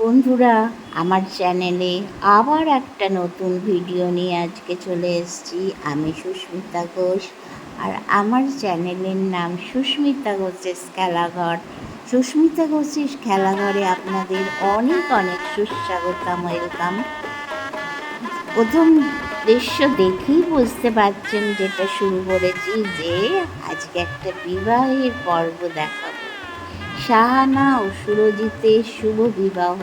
বন্ধুরা, আমার চ্যানেলে আবার একটা নতুন ভিডিও নিয়ে আজকে চলে এসেছি। আমি সুস্মিতা ঘোষ, আর আমার চ্যানেলের নাম সুস্মিতা ঘোষের খেলাঘর। সুস্মিতা ঘোষের খেলাঘরে আপনাদের অনেক অনেক সুস্বাগতম, ওয়েলকাম। প্রথম দৃশ্য দেখেই বুঝতে পারছেন যেটা শুরু করেছি, যে আজকে একটা বিবাহের পর্ব দেখাবো। সাহানা ও সুরজিতের শুভ বিবাহ।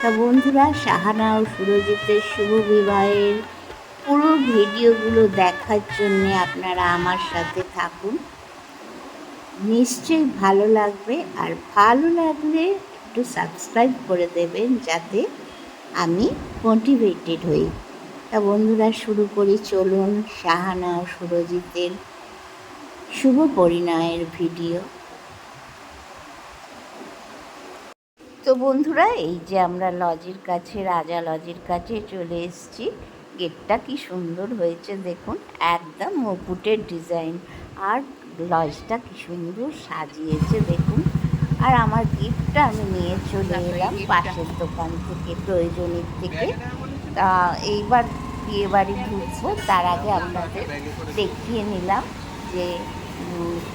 তা বন্ধুরা, সাহানা ও সুরজিতের শুভ বিবাহের পুরো ভিডিওগুলো দেখার জন্যে আপনারা আমার সাথে থাকুন। নিশ্চয়ই ভালো লাগবে, আর ভালো লাগলে একটু সাবস্ক্রাইব করে দেবেন যাতে আমি মোটিভেটেড হই। তা বন্ধুরা, শুরু করি, চলুন সাহানা ও সুরজিতের শুভ পরিণয়ের ভিডিও। তো বন্ধুরা, এই যে আমরা লজের কাছে, রাজা লজের কাছে চলে এসেছি। গেটটা কি সুন্দর হয়েছে দেখুন, একদম মুকুটের ডিজাইন, আর লজটা কি সুন্দর সাজিয়েছে দেখুন। আর আমার গিফটটা আমি নিয়ে চলে এলাম পাশের দোকান থেকে, প্রয়োজনীর থেকে। তা এইবার বিয়ে বাড়ি ঢুকবো, তার আগে আপনাদের দেখিয়ে নিলাম যে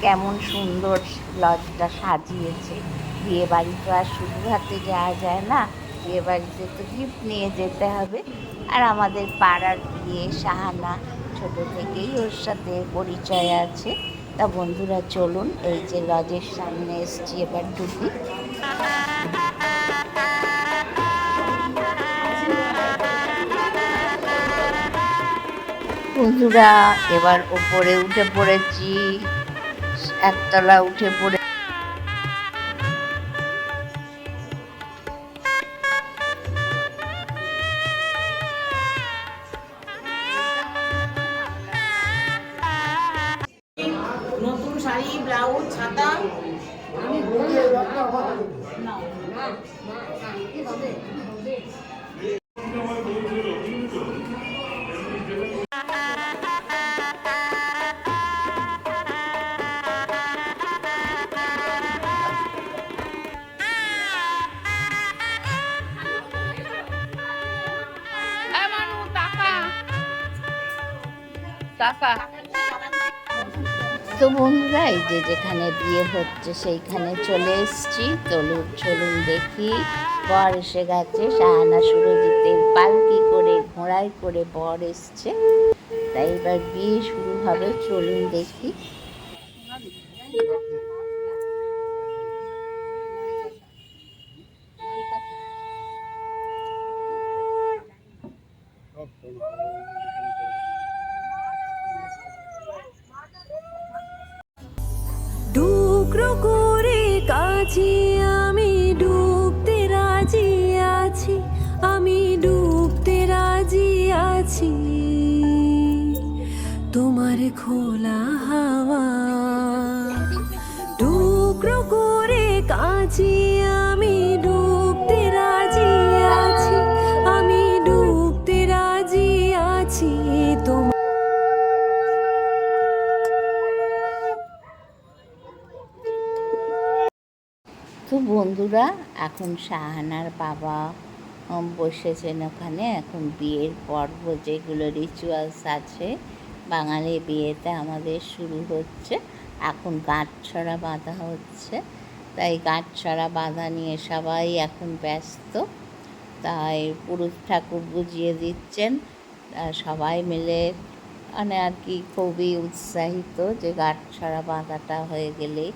কেমন সুন্দর লজটা সাজিয়েছে। বিয়ে বাড়ি তো আর শুধু হাতে যাওয়া যায় না, বিয়ে বাড়িতে তো গিফট নিয়ে যেতে হবে। আর আমাদের পাড়ার বিয়ে, সাহানা ছোটো থেকেই ওর সাথে পরিচয় আছে। তা বন্ধুরা চলুন, এই যে লজের সামনে এসছি, এবার ঢুকি। বন্ধুরা, এবার ওপরে উঠে পড়েছি, একতলা উঠে পড়ে। নতুন শাড়ি, ব্লাউজ, ছাতা। তো বন্ধুরা, এই যে যেখানে বিয়ে হচ্ছে সেইখানে চলে এসেছি। চলুন দেখি। বর এসে গেছে, সাহানা সুরজিতের পালকি করে, ঘোড়ায় করে বর এসছে। তাই এবার বিয়ে শুরু হবে, চলুন দেখি। টুকরো করে কাছে আমি ডুবতে রাজি আছি, আমি ডুবতে রাজি আছি তোমার খোলা হাওয়া। টুকরো করে কাছে আমি ডুবতে রাজি আছি, আমি ডুবতে রাজি আছি তোমার। তো বন্ধুরা, এখন সাহানার বাবা বসেছেন ওখানে। এখন বিয়ের পর্ব, যেগুলো রিচুয়ালস আছে বাঙালি বিয়েতে আমাদের শুরু হচ্ছে। এখন গাঁটছড়া বাঁধা হচ্ছে, তাই গাঁটছড়া বাঁধা নিয়ে সবাই এখন ব্যস্ত। তাই পুরুষ ঠাকুর বুঝিয়ে দিচ্ছেন, সবাই মিলে মানে আর কি খুবই উৎসাহিত যে গাঁটছড়া বাঁধাটা হয়ে গেলে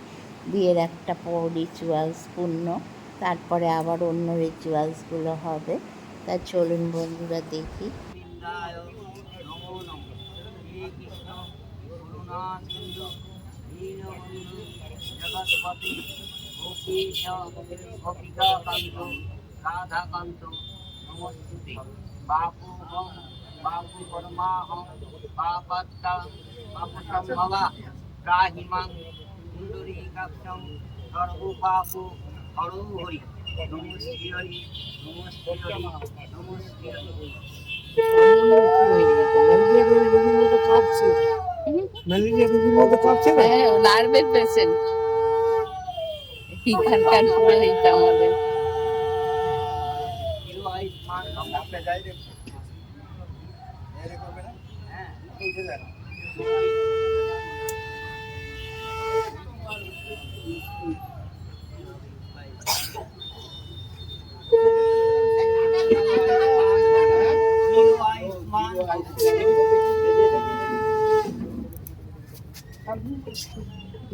বিয়ের একটা রিচুয়ালস পূর্ণ, তারপরে আবার অন্য রিচুয়ালসগুলো হবে। তা চলুন বন্ধুরা দেখি। রাধাকান্ত নমস্তুতে, বাপু হম বাপু পরমাহম পাপাত্তা পাপসম্ভবা রাহিমাং সুন্দরীকাক্ষম সর্বপাপু হরো হরি। নমস্তে হরি, নমস্তে হরি, নমস্তে হরি। নার্ভের পেশেন্ট এখানকার পুরোহিত আমাদের।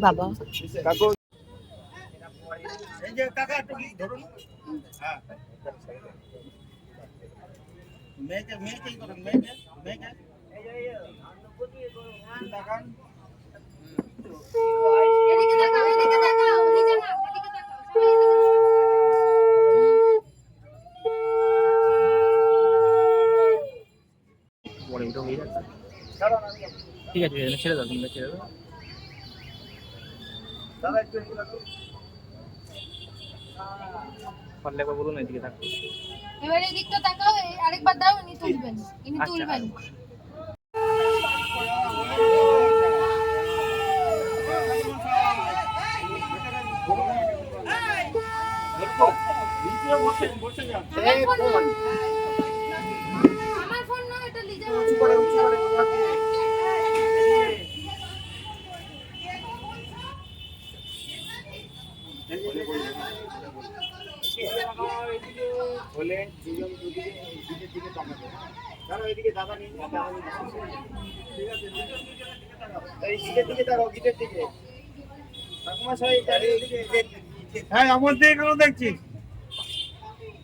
বাবা এই যে কাকা একটু ধরুন। হ্যাঁ মেয়েকে মেয়েকেই করুন, মেয়েকে মেয়েকে দেখান। এদিকে তাকাও, এদিকে তাকাও, নিচে না, এদিকে তাকাও, সবাই এদিকে ঠিক আছে ছেড়ে দাও, তুমি ছেড়ে দাও। দাদা একটু এদিকে তাকান। পারলে একবার বলুন এদিকে থাকো। এবার এদিকটা তাকাও, আরেকবার দাও, ইনি তুলবেন, ইনি আচ্ছা। তুলবেন। আমার ফোন না, আমার ফোন না, এটা লিজা উঁচু করে উঁচু করে বলে দুজন দুদিকে দিকে দিকে তাকাবে। দাঁড়াও এদিকে দাদা নিয়ে যাও, দাদা নিয়ে যাও। ঠিক আছে এই গিটের দিকে দাঁড়াও, গিটের দিকে ঠাকুমা সাহেব দাঁড়িয়ে এদিকে। হ্যাঁ আমার দিকে কেন দেখছিস?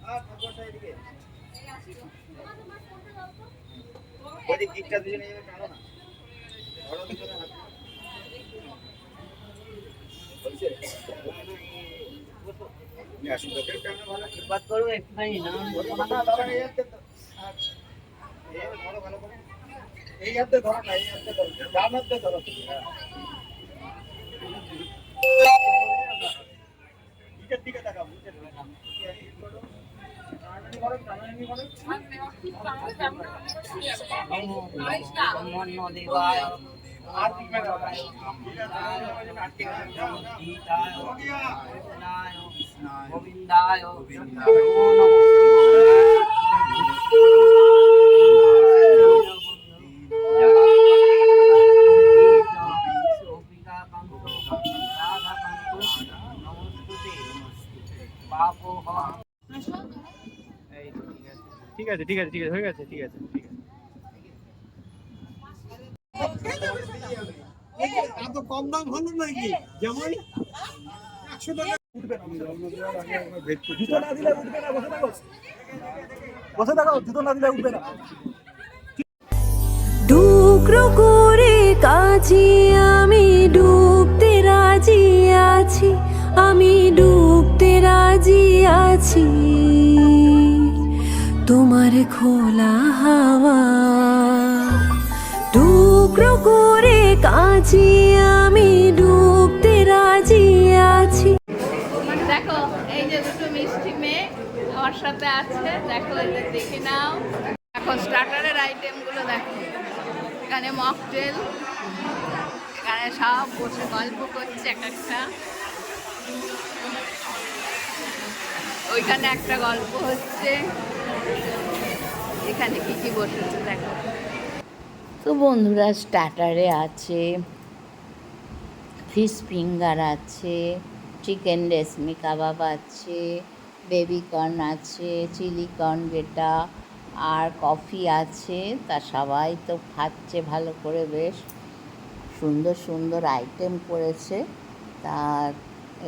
ঠাকুমা সাহেব এদিকে ওই যে গিটটা দুজনে যাবে, টানো না, ধরো দুজনে হাত। বলছে নিয়ে আসুন তো, কেউ টানো ভালো বাত করো একটুখানি না, না দাদা এই হাতে এই ধরো ভালো করে, এই হাতে ধরো না, এই হাতে ধরো, ডান হাতে ধরো। গিটের দিকে তাকাও, গিটের দিকে করো, টানাটানি করো, টানাটানি করো। আর দিকে দাও, ঠিক আছে, গোবিন্দায় ঠিক আছে ঠিক আছে ঠিক আছে হয়ে গেছে, ঠিক আছে ঠিক আছে। এত কম দাম হলো নাকি? যেমন 100 টাকা উঠবে না, জুতো না দিলে উঠবে না, বসে থাকো, বসে থাকো, জুতো না দিলে উঠবে না। টুকরো করে কাজে আমি ডুবতে রাজি আছি, আমি ডুবতে রাজি আছি তোমার খোলা হাওয়া। টুকরো করে কাজে আমি ডুবতে রাজি আছি। দেখো এই যে দুটো মিষ্টি মেয়ে আমার সাথে আছে, দেখো এদের দেখে নাও। দেখো স্টার্টারের আইটেমগুলো দেখো, এখানে মকটেল, এখানে সব বসে গল্প করছে এক একটা, ওইখানে একটা গল্প হচ্ছে, এখানে কি কি বসেছে দেখো। তো বন্ধুরা স্টার্টারে আছে ফিশ ফিঙ্গার আছে, চিকেন রেশমি কাবাব আছে, বেবি কর্ন আছে, চিলি কর্ন যেটা, আর কফি আছে। তা সবাই তো খাচ্ছে ভালো করে, বেশ সুন্দর সুন্দর আইটেম করেছে। তা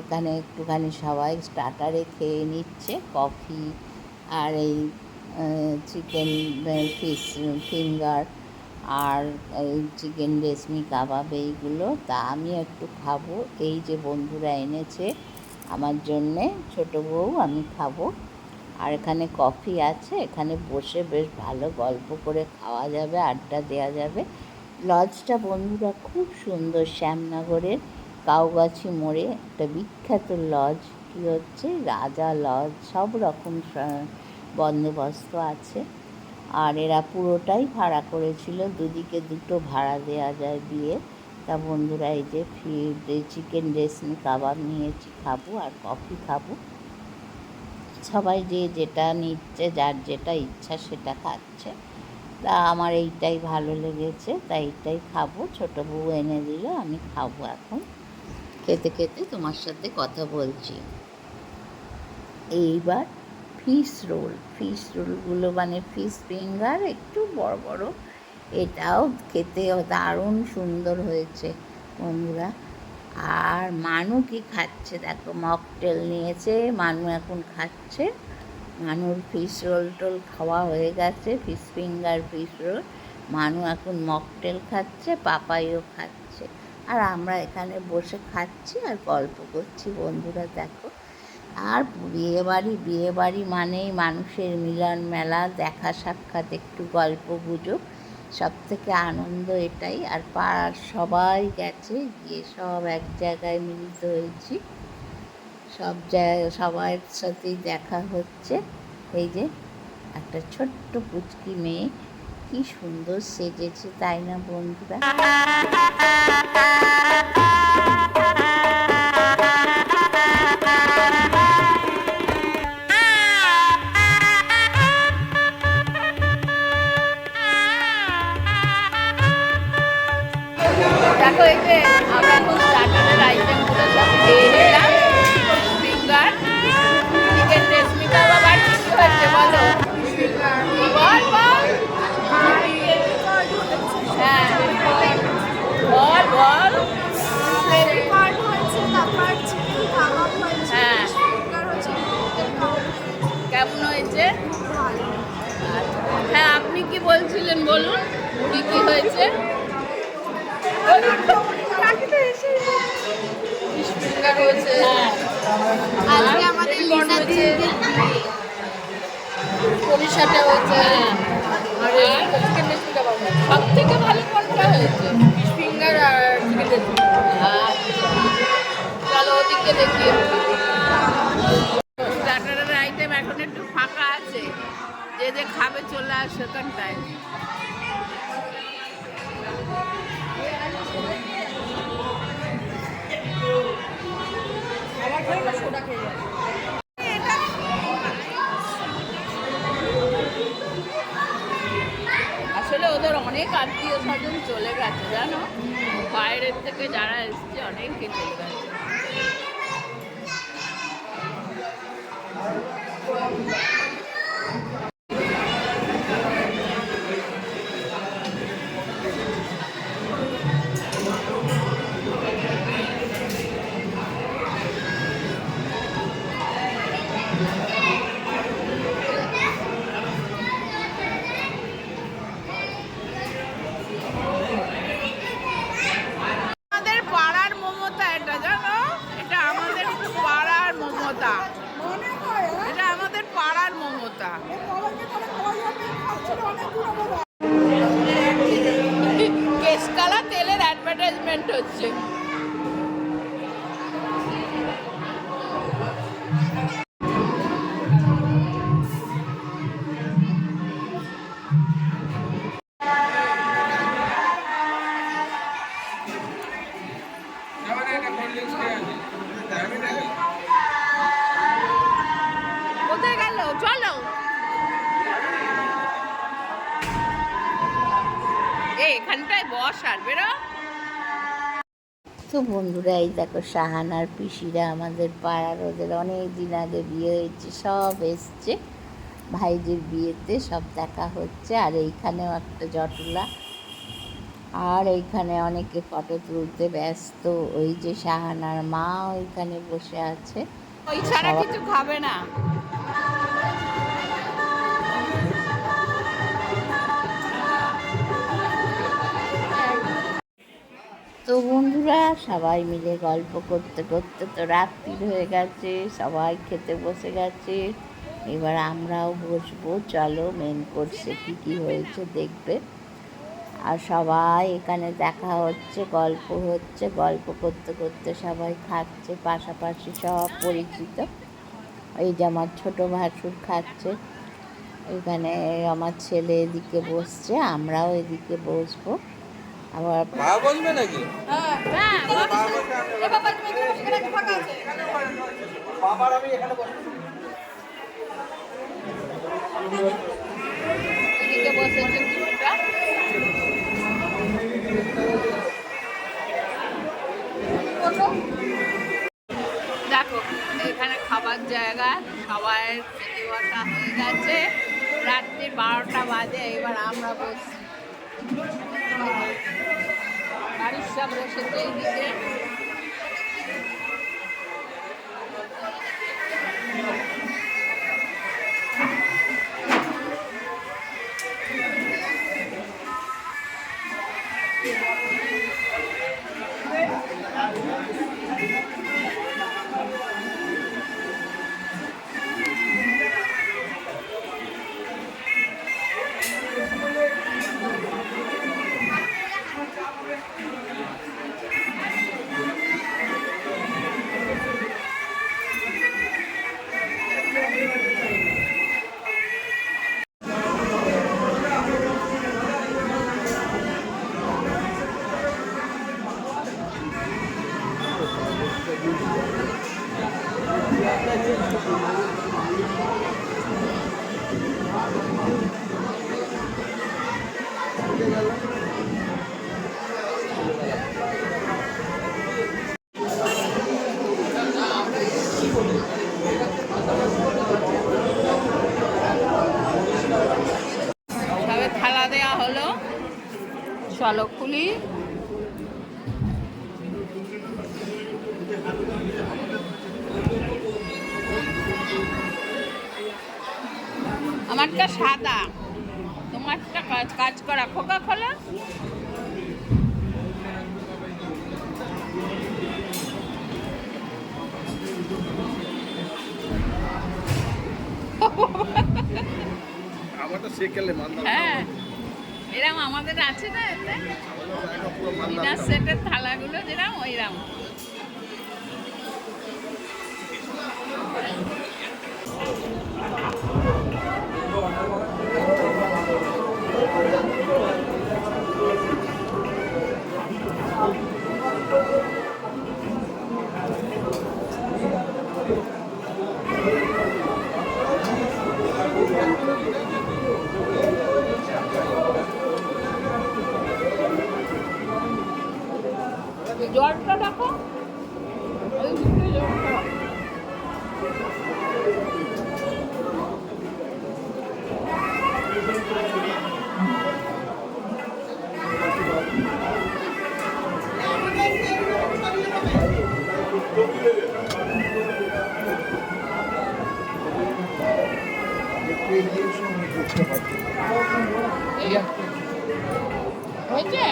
এখানে একটুখানি সবাই স্টার্টারে খেয়ে নিচ্ছে কফি আর এই চিকেন ফিশ ফিঙ্গার আর এই চিকেন রেশমি কাবাব এইগুলো। তা আমি একটু খাবো, এই যে বন্ধুরা এনেছে আমার জন্যে, ছোটো বউ, আমি খাবো। আর এখানে কফি আছে, এখানে বসে বেশ ভালো গল্প করে খাওয়া যাবে, আড্ডা দেওয়া যাবে। লজটা বন্ধুরা খুব সুন্দর, শ্যামনগরের কাউগাছি মোড়ে একটা বিখ্যাত লজ, কী হচ্ছে রাজা লজ, সব রকম বন্দোবস্ত আছে। আর এরা পুরোটাই ভাড়া করেছিল, দুদিকে দুটো ভাড়া দেওয়া যায় দিয়ে। তা বন্ধুরা এই যে চিকেন রেশমি কাবাব নিয়েছি, খাবো আর কফি খাবো। সবাই যে যেটা নিচ্ছে, যার যেটা ইচ্ছা সেটা খাচ্ছে। তা আমার এইটাই ভালো লেগেছে, তাই এইটাই খাবো। ছোটো বউ এনে দিল, আমি খাবো এখন। খেতে খেতে তোমার সাথে কথা বলছি। এইবার ফিশ রোলগুলো মানে ফিশ ফিঙ্গার একটু বড় বড়, এটাও খেতে দারুণ সুন্দর হয়েছে বন্ধুরা। আর মানু কি খাচ্ছে দেখো, মকটেল নিয়েছে মানু, এখন খাচ্ছে। মানুর ফিশ রোল টোল খাওয়া হয়ে গেছে, ফিশ ফিঙ্গার ফিশ রোল। মানু এখন মকটেল খাচ্ছে, পাপাইও খাচ্ছে, আর আমরা এখানে বসে খাচ্ছি আর গল্প করছি বন্ধুরা দেখো। আর বিয়েবাড়ি মানেই মানুষের মিলন মেলা, দেখা সাক্ষাৎ, একটু গল্প গুজব, সব থেকে আনন্দ এটাই। আর পাড়ার সবাই গেছে, গিয়ে সব এক জায়গায় মিলিত হয়েছি, সব জায়গায় সবার সাথেই দেখা হচ্ছে। এই যে একটা ছোট্ট পুচকি মেয়ে কি সুন্দর সেজেছে, তাই না বন্ধুরা? দেখো এই যে আমরা এখন স্টার্টারের আইটেমগুলো সব খেয়ে নিলাম। ফিঙ্গার, চিকেন রেশমিকা, বাবার কি হয়েছে বলো, বল বল, হ্যাঁ বল বল, হ্যাঁ কেমন হয়েছে? হ্যাঁ আপনি কি বলছিলেন বলুন, কি কি হয়েছে? আজকে আমাদের লিজা দিদির সরিষাটা হয়েছে, সব থেকে ভালো কোনটা হয়েছে? ফিশ ফিঙ্গার আর চিকেন। চলো ওদিকে দেখি। স্টার্টারের আইটেম এখন একটু ফাঁকা আছে, যে যে খাবে চলে আসে ওখানটায়। আসলে ওদের অনেক আত্মীয় স্বজন চলে গেছে জানো, বাইরের থেকে যারা এসছে অনেকে চলে গেছে। আমাদের পাড়ার মমতা এটা জানো, এটা আমাদের পাড়ার মমতা, এটা আমাদের পাড়ার মমতা। কেশকালা তেলের অ্যাডভার্টাইজমেন্ট হচ্ছে। কোথায় গেল? চলো এখানটায় বস আর বেরো। তো বন্ধুরা এই দেখো শাহানার পিসিরা আমাদের পাড়ার, ওদের অনেক দিন আগে বিয়ে হয়েছে, সব এসছে ভাইদের বিয়েতে, সব দেখা হচ্ছে। আর এইখানেও একটা জটলা, আর এইখানে অনেকে ফটো তুলতে ব্যস্ত। ওই যে শাহানার মা ওইখানে বসে আছে, ওই ছাড়া কিছু খাবে না। তো বন্ধুরা সবাই মিলে গল্প করতে করতে তো রাত্রি হয়ে গেছে, সবাই খেতে বসে গেছে। এবার আমরাও বসবো, চলো মেন কোর্সে কী কী হয়েছে দেখবে। আর সবাই এখানে দেখা হচ্ছে, গল্প হচ্ছে, গল্প করতে করতে সবাই খাচ্ছে, পাশাপাশি সব পরিচিত। এই যে আমার ছোটো ভাসুর খাচ্ছে, এখানে আমার ছেলে এদিকে বসছে, আমরাও এদিকে বসবো। আবার বসবে নাকি? বাবার আমি এখানে বসবো। এদিকে বসেছে কুকুরটা। দেখো এখানে খাবার জায়গা, সবাই খেতে বসা হয়ে গেছে। রাত্রি 12টা বাজে, এবার আমরা বসছি। বাড়ির সব বসেছে এইদিকে। সবে থালা দেওয়া হলো, চলো খুলি। আমারটা সাদা, তোমারটা কাজ করা। খোকা খোলা। হ্যাঁ, এরকম আমাদের আছে না এতে ডিনার সেটের থালাগুলো যেরকম ওইরকম। জলটা দেখো, ওই জলটা। হয়েছে?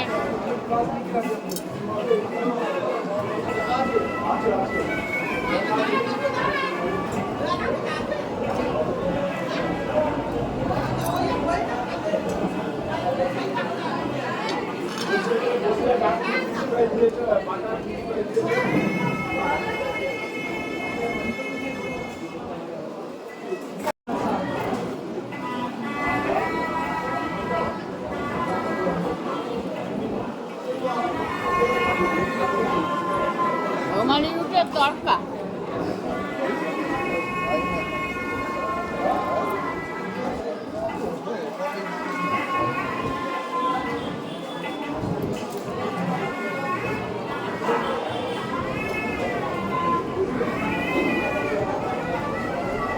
রুমালি রুটির তরকা।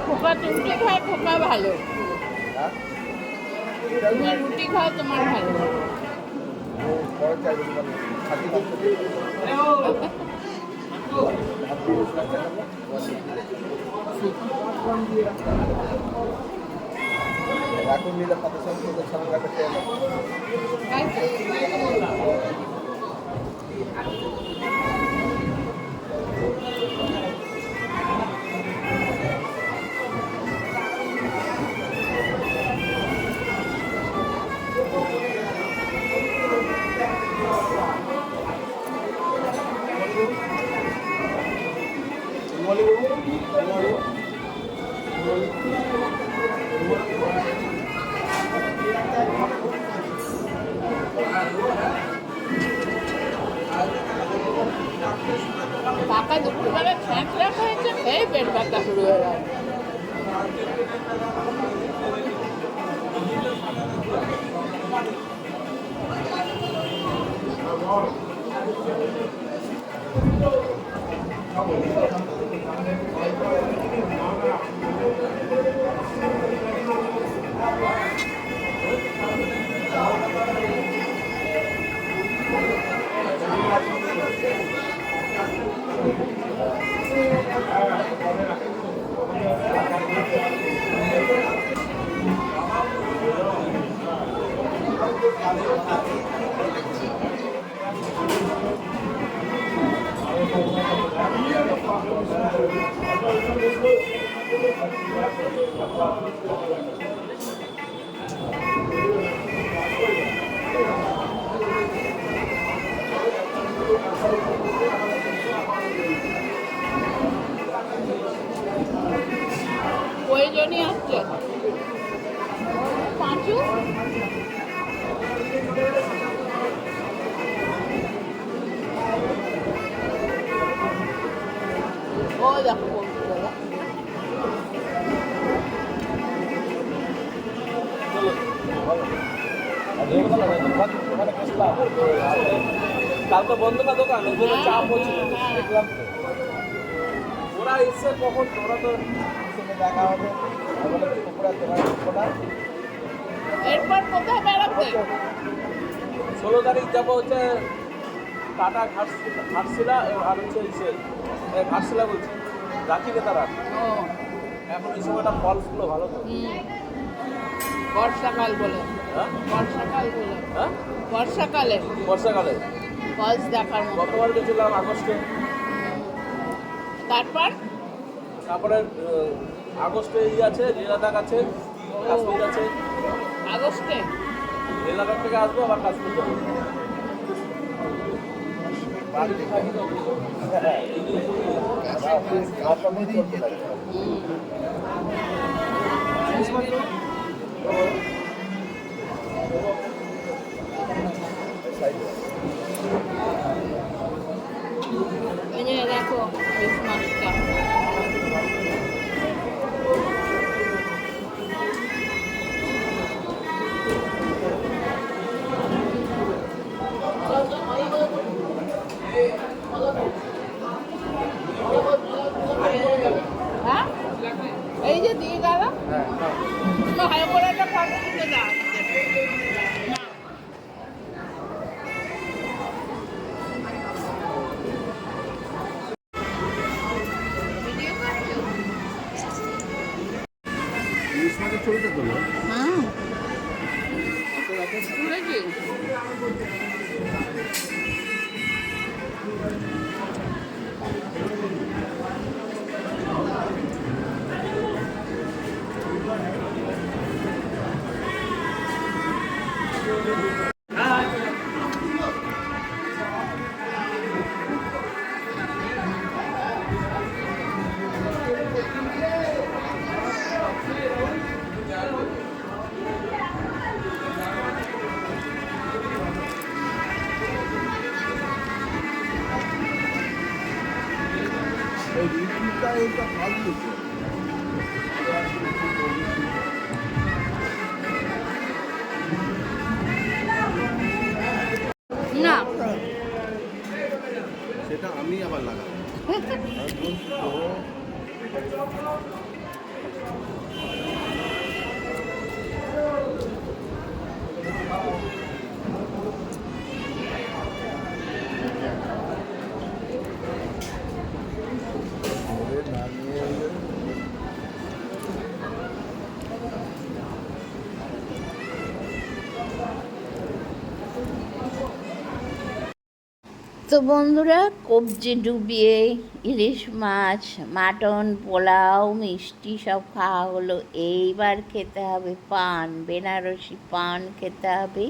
খোকা রুটি খায়, খোকা ভালো। তুমি রুটি খাও, তোমার ভালো। এখন নিলে কত সংখ্যক সামনে প্রয়োজনই আসছে পাঁচু ও দেখো বন্ধুরা কাল তো বন্ধ না দোকান ওই জন্য চাপ হচ্ছিল দেখলাম তো ওরা এসে কখন ওরা তো সঙ্গে দেখা হবে বলে ওরা তোমার কোনা এরপর কোথায় বেড়াতে 16 তারিখ যাবো হচ্ছে টাটা ঘাটশিলা আর হচ্ছে ইসে ঘাটশিলা বলছি রাঁচিতে তারা ও এখন এই সময়টা ফলসগুলো ভালো তো বর্ষাকাল বলে হ্যাঁ বর্ষাকাল বলে হ্যাঁ বর্ষাকালে বর্ষাকালে ফলস দেখার মতো গতবার গেছিলাম আগস্টে তারপরে আগস্টে আছে লীলাদাগ আছে কাশ্মীর আছে আগস্টে লীলাদাগ থেকে আসবো আবার কাশ্মীর যাবো বাড়িতে থাকি তো এই যে দেখো ক্রিসমাসটা হ্যাঁ এই যে দিয়ে দাদা ভালো করে একটা ফটো তুলে দাও হুম তুলেছি না সেটা আমি আবার লাগাবো তো বন্ধুরা কবজি ডুবিয়ে ইলিশ মাছ মাটন পোলাও মিষ্টি সব খাওয়া হলো। এইবার খেতে হবে পান, বেনারসি পান খেতে হবে।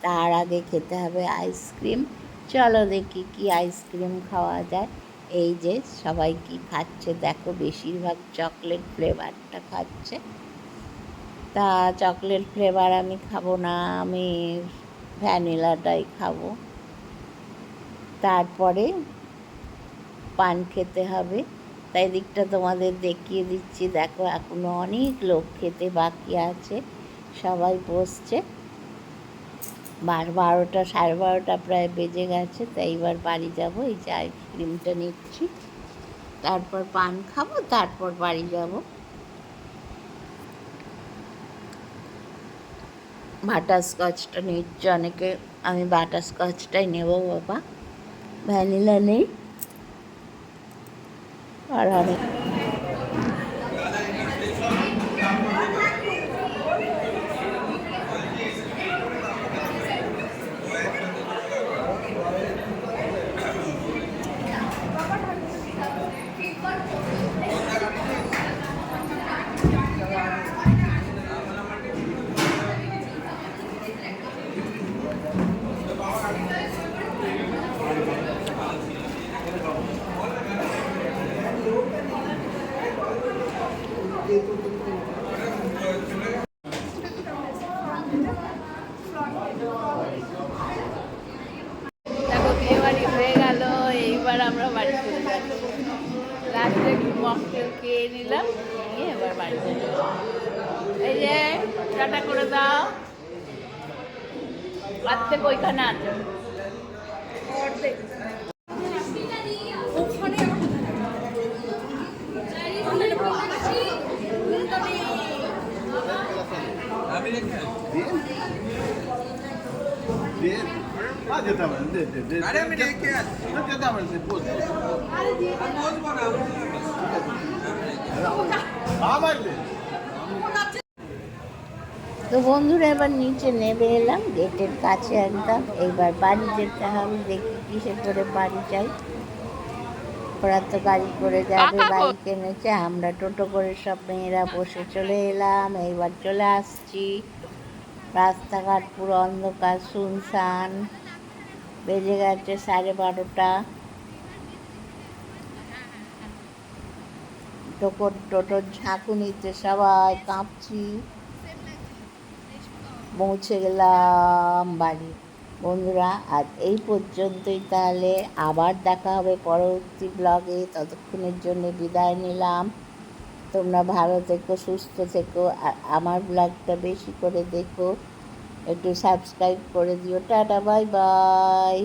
তার আগে খেতে হবে আইসক্রিম। চলো দেখি কি আইসক্রিম খাওয়া যায়। এই যে সবাই কি খাচ্ছে দেখো, বেশিরভাগ চকলেট ফ্লেভারটা খাচ্ছে। তা চকলেট ফ্লেভার আমি খাবো না, আমি ভ্যানিলাটাই খাবো। তারপরে পান খেতে হবে। তাই দিকটা তোমাদের দেখিয়ে দিচ্ছি। দেখো এখনো অনেক লোক খেতে বাকি আছে, সবাই বসছে। 12টা 12:30 প্রায় বেজে গেছে। তাই এবার বাড়ি যাব। এই যে আইসক্রিমটা নিচ্ছি, তারপর পান খাবো, তারপর বাড়ি যাব। বাটারস্কচটা নিচ্ছে অনেকে, আমি বাটারস্কচটাই নেব বাবা, ভ্যানিলা নেই। আর অনেক খেয়ে নিলাম, নিয়ে এবার বাড়িতে যাবো। এই যে টাটা করে দাও, আর্ধেক ওইখানে আছে, অর্ধেক। যেতে হবে যেতে হবে তো বন্ধুরা এবার নিচে নেমে এলাম গেটের কাছে একদম। এইবার বাড়ি যেতে হবে, দেখি কিসে করে বাড়ি যাই। ওরা তো গাড়ি করে যাবে, বাইক এনেছে, আমরা টোটো করে সব মেয়েরা বসে চলে এলাম। এইবার চলে আসছি, রাস্তাঘাট পুরো অন্ধকার, শুনশান, বেজে গেছে 12:30। টোটোর ঝাঁকুনিতে সবাই কাঁপছি। পৌঁছে গেলাম বাড়ি। বন্ধুরা আজ এই পর্যন্তই, তাহলে আবার দেখা হবে পরবর্তী ব্লগে। ততক্ষণের জন্য বিদায় নিলাম। তোমরা ভালো থেকো, সুস্থ থেকো, আর আমার ব্লগটা বেশি করে দেখো, একটু সাবস্ক্রাইব করে দিও। Tata, bye bye.